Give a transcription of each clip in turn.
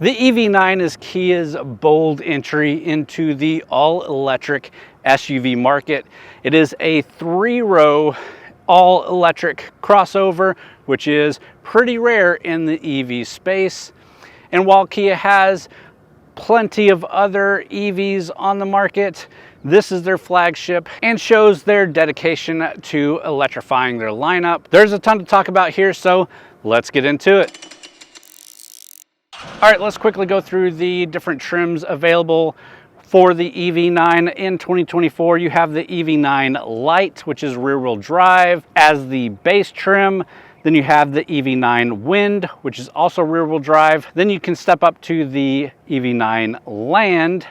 The EV9 is Kia's bold entry into the all-electric SUV market. It is a 3-row all-electric crossover, which is pretty rare in the EV space. And while Kia has plenty of other EVs on the market, this is their flagship and shows their dedication to electrifying their lineup. There's a ton to talk about here, so let's get into it. All right, let's quickly go through the different trims available for the EV9 in 2024. You have the EV9 Lite, which is rear-wheel drive, as the base trim. Then you have the EV9 Wind, which is also rear-wheel drive. Then you can step up to the EV9 Land,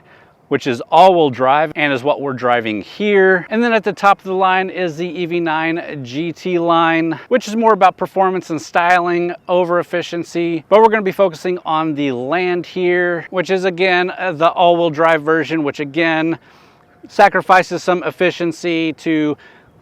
which is all-wheel drive and is what we're driving here. And then at the top of the line is the EV9 GT line, which is more about performance and styling over efficiency. But we're gonna be focusing on the Land here, which is again, the all-wheel drive version, which again, sacrifices some efficiency to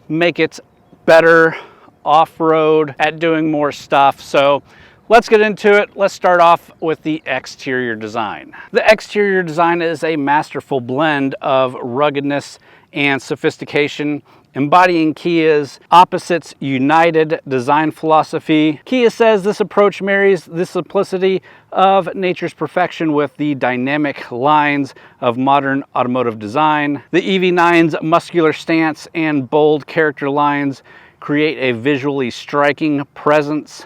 make it better off-road at doing more stuff. So let's get into it. Let's start off with the exterior design. The exterior design is a masterful blend of ruggedness and sophistication, embodying Kia's opposites united design philosophy. Kia says this approach marries the simplicity of nature's perfection with the dynamic lines of modern automotive design. The EV9's muscular stance and bold character lines create a visually striking presence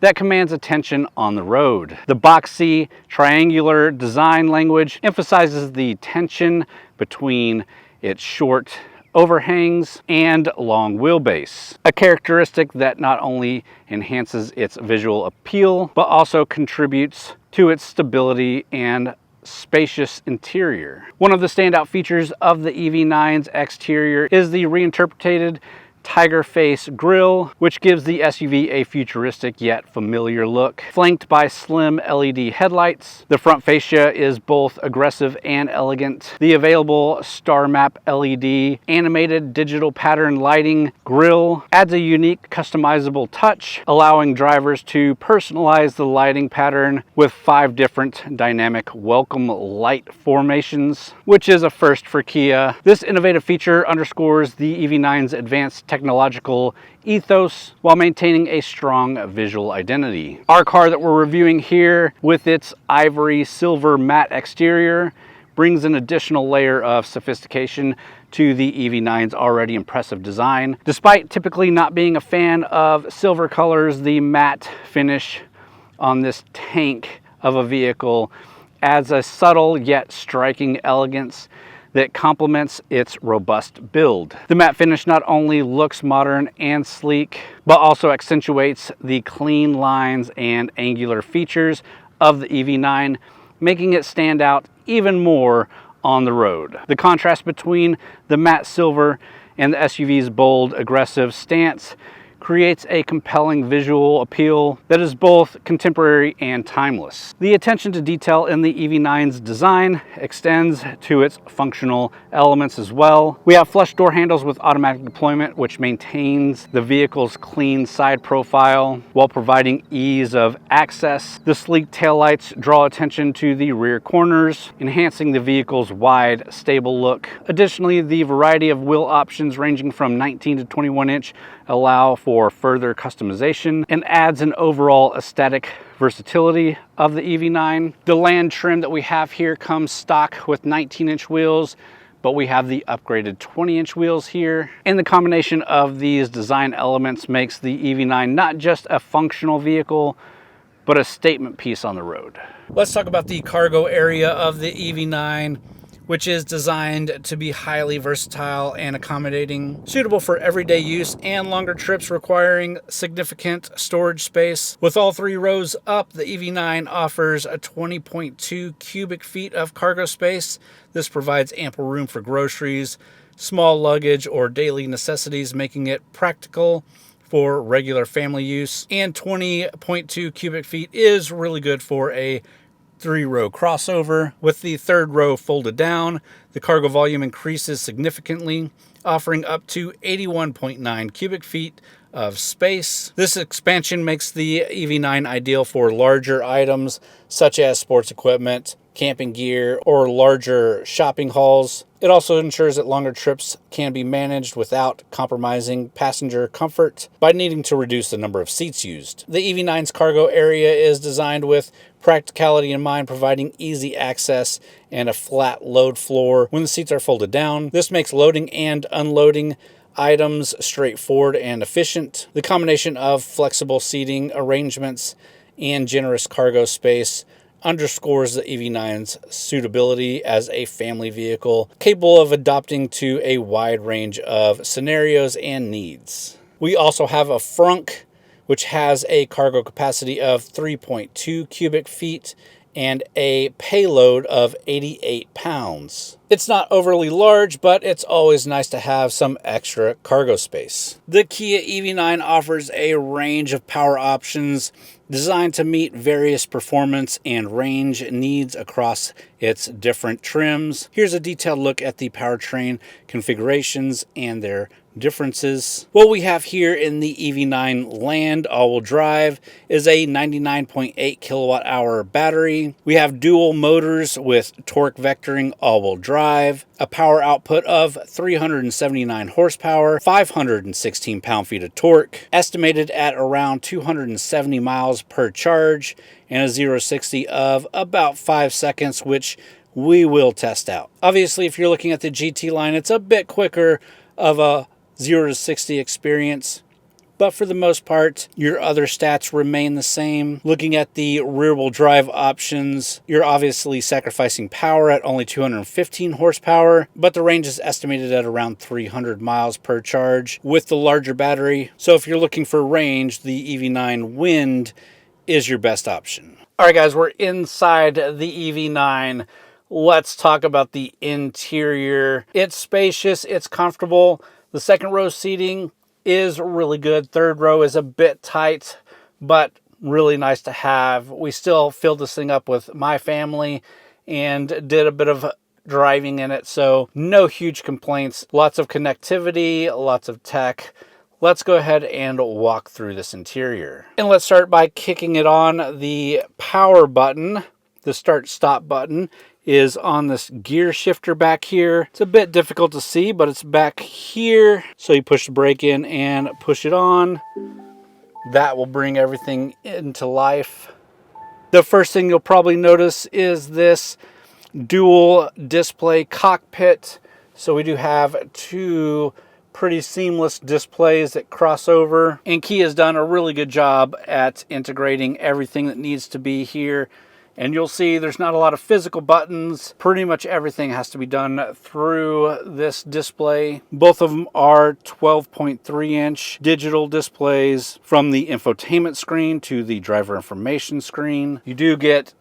that commands attention on the road. The boxy, triangular design language emphasizes the tension between its short overhangs and long wheelbase, a characteristic that not only enhances its visual appeal, but also contributes to its stability and spacious interior. One of the standout features of the EV9's exterior is the reinterpreted tiger face grille, which gives the SUV a futuristic yet familiar look. Flanked by slim LED headlights, the front fascia is both aggressive and elegant. The available star map LED animated digital pattern lighting grille adds a unique customizable touch, allowing drivers to personalize the lighting pattern with 5 different dynamic welcome light formations, which is a first for Kia. This innovative feature underscores the EV9's advanced technological ethos while maintaining a strong visual identity. Our car that we're reviewing here, with its ivory silver matte exterior, brings an additional layer of sophistication to the EV9's already impressive design. Despite typically not being a fan of silver colors, the matte finish on this tank of a vehicle adds a subtle yet striking elegance that complements its robust build. The matte finish not only looks modern and sleek, but also accentuates the clean lines and angular features of the EV9, making it stand out even more on the road. The contrast between the matte silver and the SUV's bold, aggressive stance creates a compelling visual appeal that is both contemporary and timeless. The attention to detail in the EV9's design extends to its functional elements as well. We have flush door handles with automatic deployment, which maintains the vehicle's clean side profile while providing ease of access. The sleek taillights draw attention to the rear corners, enhancing the vehicle's wide, stable look. Additionally, the variety of wheel options ranging from 19 to 21 inch allow for further customization and adds an overall aesthetic versatility of the EV9. The Land trim that we have here comes stock with 19-inch wheels, but we have the upgraded 20-inch wheels here. And the combination of these design elements makes the EV9 not just a functional vehicle, but a statement piece on the road. Let's talk about the cargo area of the EV9, which is designed to be highly versatile and accommodating, suitable for everyday use and longer trips requiring significant storage space. With all 3 rows up, the EV9 offers a 20.2 cubic feet of cargo space. This provides ample room for groceries, small luggage, or daily necessities, making it practical for regular family use. And 20.2 cubic feet is really good for a 3-row crossover. With the 3rd row folded down, the cargo volume increases significantly, offering up to 81.9 cubic feet of space. This expansion makes the EV9 ideal for larger items such as sports equipment, camping gear, or larger shopping hauls. It also ensures that longer trips can be managed without compromising passenger comfort by needing to reduce the number of seats used. The EV9's cargo area is designed with practicality in mind, providing easy access and a flat load floor when the seats are folded down. This makes loading and unloading items straightforward and efficient. The combination of flexible seating arrangements and generous cargo space underscores the EV9's suitability as a family vehicle capable of adapting to a wide range of scenarios and needs. We also have a frunk, which has a cargo capacity of 3.2 cubic feet and a payload of 88 pounds. It's not overly large, but it's always nice to have some extra cargo space. The Kia EV9 offers a range of power options designed to meet various performance and range needs across its different trims. Here's a detailed look at the powertrain configurations and their differences. What we have here in the EV9 Land all-wheel drive is a 99.8 kilowatt hour battery. We have dual motors with torque vectoring all-wheel drive, a power output of 379 horsepower, 516 pound-feet of torque, estimated at around 270 miles per charge, and a 0-60 of about 5 seconds, which we will test out. Obviously, if you're looking at the GT line, it's a bit quicker of a 0-60 experience, but for the most part, your other stats remain the same. Looking at the rear-wheel drive options, you're obviously sacrificing power at only 215 horsepower, but the range is estimated at around 300 miles per charge with the larger battery. So if you're looking for range, the EV9 Wind is your best option. All right, guys, we're inside the EV9. Let's talk about the interior. It's spacious, it's comfortable. The second row seating is really good. Third row is a bit tight, but really nice to have. We still filled this thing up with my family and did a bit of driving in it, so no huge complaints. Lots of connectivity, lots of tech. Let's go ahead and walk through this interior. And let's start by kicking it on. The power button, the start-stop button, is on this gear shifter back here. It's a bit difficult to see, but it's back here. So you push the brake in and push it on. That will bring everything into life. The first thing you'll probably notice is this dual display cockpit. So we do have two pretty seamless displays that cross over. And Kia has done a really good job at integrating everything that needs to be here. And you'll see there's not a lot of physical buttons. Pretty much everything has to be done through this display. Both of them are 12.3-inch digital displays from the infotainment screen to the driver information screen. You do get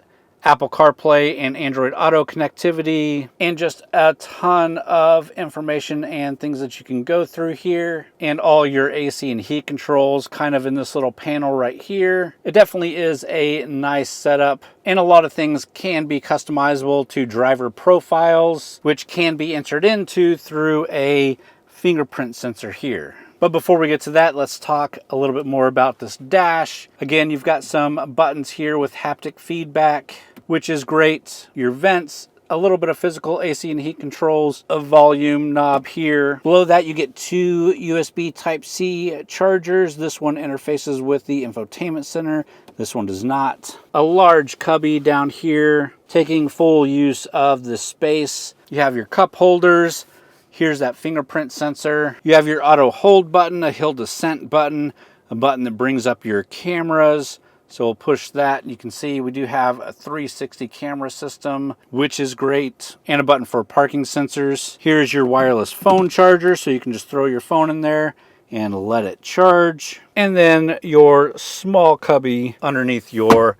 Apple CarPlay and Android Auto connectivity, and just a ton of information and things that you can go through here, and all your AC and heat controls kind of in this little panel right here. It definitely is a nice setup, and a lot of things can be customizable to driver profiles, which can be entered into through a fingerprint sensor here. But before we get to that, let's talk a little bit more about this dash. Again, you've got some buttons here with haptic feedback, which is great. Your vents, a little bit of physical AC and heat controls, a volume knob here. Below that, you get two USB Type-C chargers. This one interfaces with the infotainment center. This one does not. A large cubby down here, taking full use of the space. You have your cup holders. Here's that fingerprint sensor. You have your auto hold button, a hill descent button, a button that brings up your cameras. So we'll push that. You can see we do have a 360 camera system, which is great, and a button for parking sensors. Here's your wireless phone charger, so you can just throw your phone in there and let it charge. And then your small cubby underneath your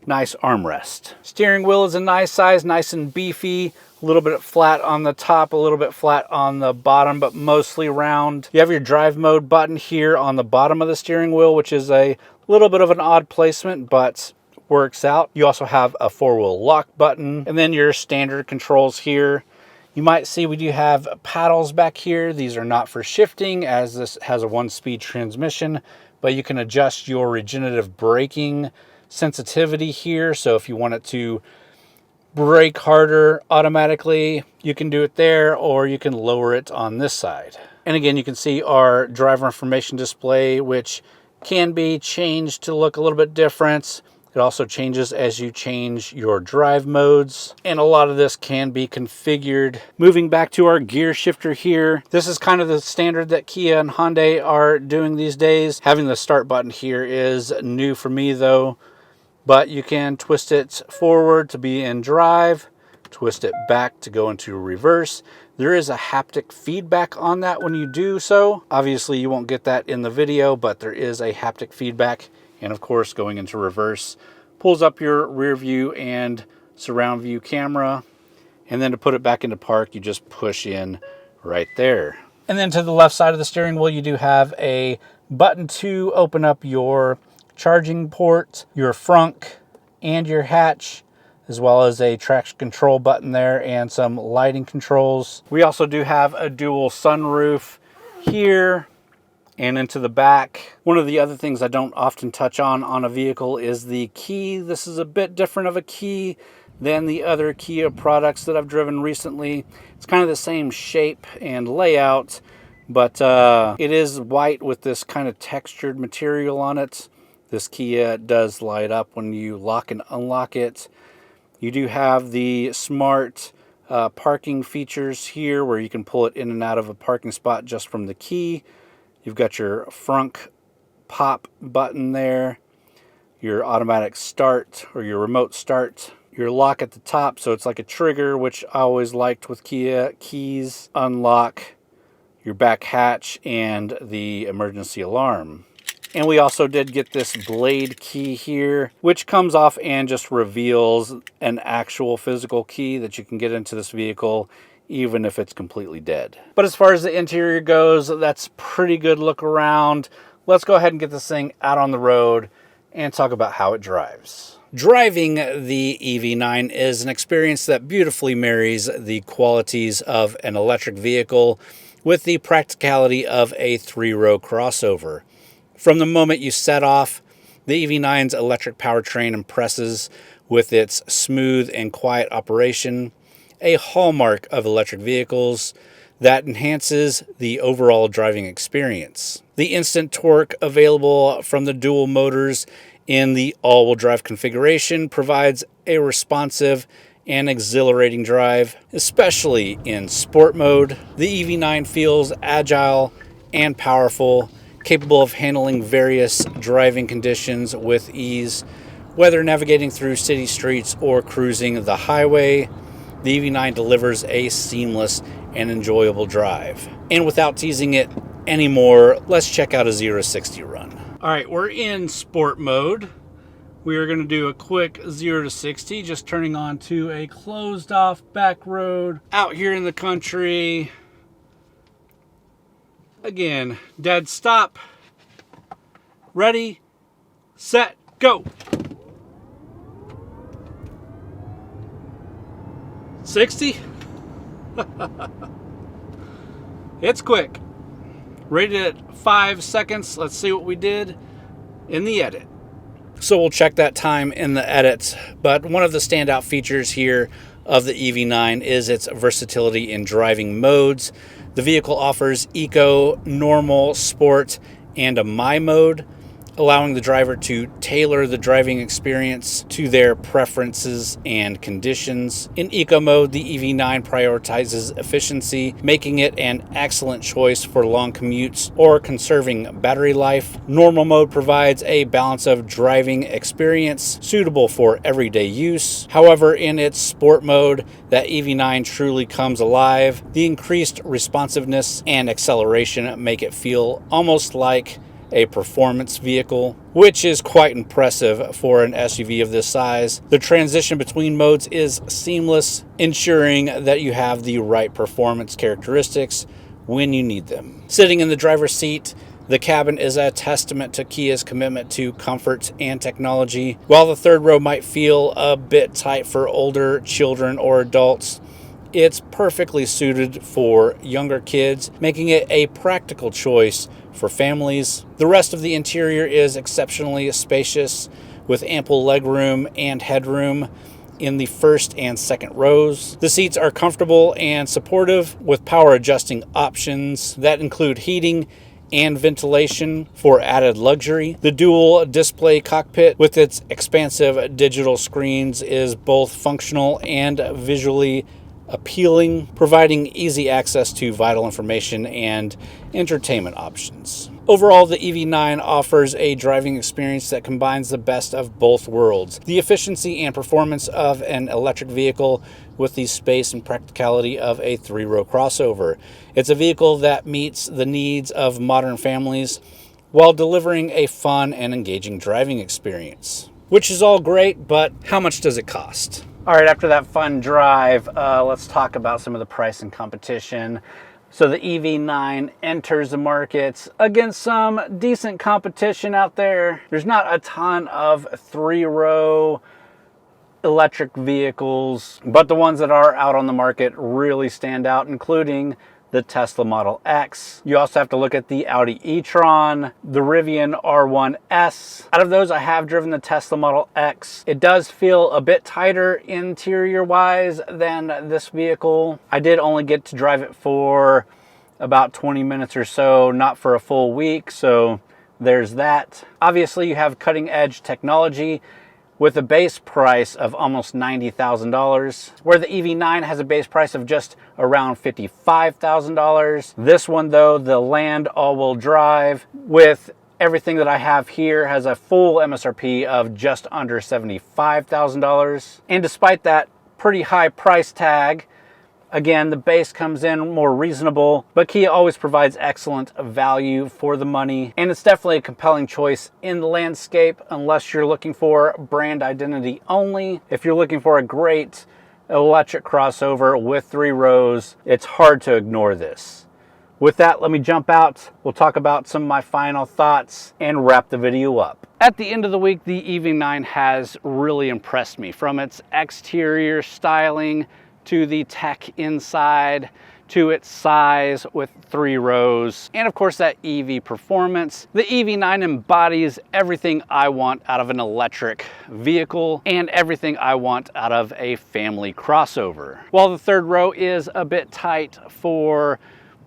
nice armrest. Steering wheel is a nice size, nice and beefy. A little bit flat on the top, a little bit flat on the bottom, but mostly round. You have your drive mode button here on the bottom of the steering wheel, which is a little bit of an odd placement, but works out. You also have a four-wheel lock button, and then your standard controls here. You might see we do have paddles back here. These are not for shifting, as this has a 1-speed transmission, but you can adjust your regenerative braking sensitivity here. So if you want it to brake harder automatically, you can do it there, or you can lower it on this side. And again, you can see our driver information display, which can be changed to look a little bit different. It also changes as you change your drive modes, and a lot of this can be configured. Moving back to our gear shifter here, this is kind of the standard that Kia and Hyundai are doing these days. Having the start button here is new for me though, but you can twist it forward to be in drive, twist it back to go into reverse. There is a haptic feedback on that when you do so. Obviously you won't get that in the video, but there is a haptic feedback. And of course, going into reverse pulls up your rear view and surround view camera. And then to put it back into park, you just push in right there. And then to the left side of the steering wheel, you do have a button to open up your charging port, your frunk, and your hatch, as well as a traction control button there and some lighting controls. We also do have a dual sunroof here and into the back. One of the other things I don't often touch on a vehicle is the key. This is a bit different of a key than the other Kia products that I've driven recently. It's kind of the same shape and layout, but it is white with this kind of textured material on it. This Kia does light up when you lock and unlock it. You do have the smart parking features here where you can pull it in and out of a parking spot just from the key. You've got your frunk pop button there, your automatic start or your remote start, your lock at the top, so it's like a trigger, which I always liked with Kia keys, unlock, your back hatch, and the emergency alarm. And we also did get this blade key here, which comes off and just reveals an actual physical key that you can get into this vehicle, even if it's completely dead. But as far as the interior goes, that's pretty good look around. Let's go ahead and get this thing out on the road and talk about how it drives. Driving the EV9 is an experience that beautifully marries the qualities of an electric vehicle with the practicality of a 3-row crossover. From the moment you set off, the EV9's electric powertrain impresses with its smooth and quiet operation, a hallmark of electric vehicles that enhances the overall driving experience. The instant torque available from the dual motors in the all-wheel drive configuration provides a responsive and exhilarating drive, especially in sport mode. The EV9 feels agile and powerful, capable of handling various driving conditions with ease, whether navigating through city streets or cruising the highway. The EV9 delivers a seamless and enjoyable drive. And without teasing it anymore, let's check out a 0-60 run. All right, we're in sport mode. We are going to do a quick 0-60, just turning on to a closed off back road out here in the country. Again, dead stop. Ready, set, go. 60. It's quick. Rated at 5 seconds. Let's see what we did in the edit. So we'll check that time in the edits. But one of the standout features here of the EV9 is its versatility in driving modes. The vehicle offers Eco, Normal, Sport, and a My mode, allowing the driver to tailor the driving experience to their preferences and conditions. In Eco mode, the EV9 prioritizes efficiency, making it an excellent choice for long commutes or conserving battery life. Normal mode provides a balance of driving experience suitable for everyday use. However, in its sport mode, that EV9 truly comes alive. The increased responsiveness and acceleration make it feel almost like a performance vehicle, which is quite impressive for an SUV of this size. The transition between modes is seamless, ensuring that you have the right performance characteristics when you need them. Sitting in the driver's seat, the cabin is a testament to Kia's commitment to comfort and technology. While the third row might feel a bit tight for older children or adults, It's perfectly suited for younger kids, making it a practical choice for families. The rest of the interior is exceptionally spacious, with ample legroom and headroom in the first and second rows. The seats are comfortable and supportive, with power adjusting options that include heating and ventilation for added luxury. The dual display cockpit with its expansive digital screens is both functional and visually appealing, providing easy access to vital information and entertainment options. Overall, the EV9 offers a driving experience that combines the best of both worlds: the efficiency and performance of an electric vehicle with the space and practicality of a three-row crossover. It's a vehicle that meets the needs of modern families while delivering a fun and engaging driving experience. Which is all great, but how much does it cost? All right, after that fun drive, let's talk about some of the price and competition. So the EV9 enters the market against some decent competition out there. There's not a ton of three-row electric vehicles, but the ones that are out on the market really stand out, including the Tesla Model X. You also have to look at the Audi e-tron, the Rivian R1S. Out of those, I have driven the Tesla Model X. It does feel a bit tighter interior-wise than this vehicle. I did only get to drive it for about 20 minutes or so, not for a full week, so there's that. Obviously, you have cutting-edge technology with a base price of almost $90,000, where the EV9 has a base price of just around $55,000. This one, though, the Land all-wheel drive, with everything that I have here, has a full MSRP of just under $75,000. And despite that pretty high price tag, again, the base comes in more reasonable, but Kia always provides excellent value for the money. And it's definitely a compelling choice in the landscape, unless you're looking for brand identity only. If you're looking for a great electric crossover with three rows, it's hard to ignore this. With that, let me jump out. We'll talk about some of my final thoughts and wrap the video up. At the end of the week, the EV9 has really impressed me, from its exterior styling to the tech inside, to its size with three rows, and of course that EV performance. The EV9 embodies everything I want out of an electric vehicle and everything I want out of a family crossover. While the third row is a bit tight for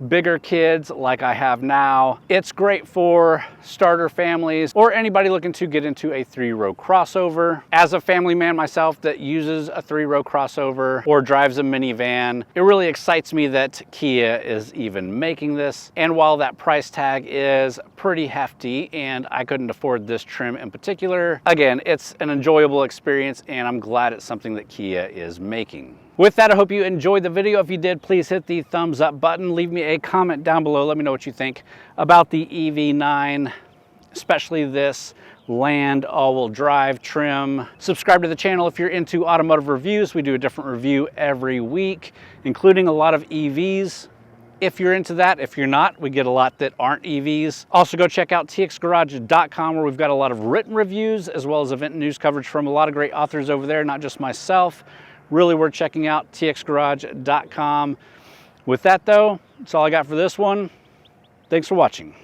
bigger kids like I have now, it's great for starter families or anybody looking to get into a three-row crossover. As a family man myself that uses a three-row crossover or drives a minivan, it really excites me that Kia is even making this. And while that price tag is pretty hefty and I couldn't afford this trim in particular, again, it's an enjoyable experience and I'm glad it's something that Kia is making. With that, I hope you enjoyed the video. If you did, please hit the thumbs up button. Leave me a comment down below. Let me know what you think about the EV9, especially this Land all-wheel drive trim. Subscribe to the channel if you're into automotive reviews. We do a different review every week, including a lot of EVs. If you're into that, if you're not, we get a lot that aren't EVs. Also, go check out TXGarage.com, where we've got a lot of written reviews as well as event news coverage from a lot of great authors over there, not just myself. Really worth checking out, TXGarage.com. With that, though, that's all I got for this one. Thanks for watching.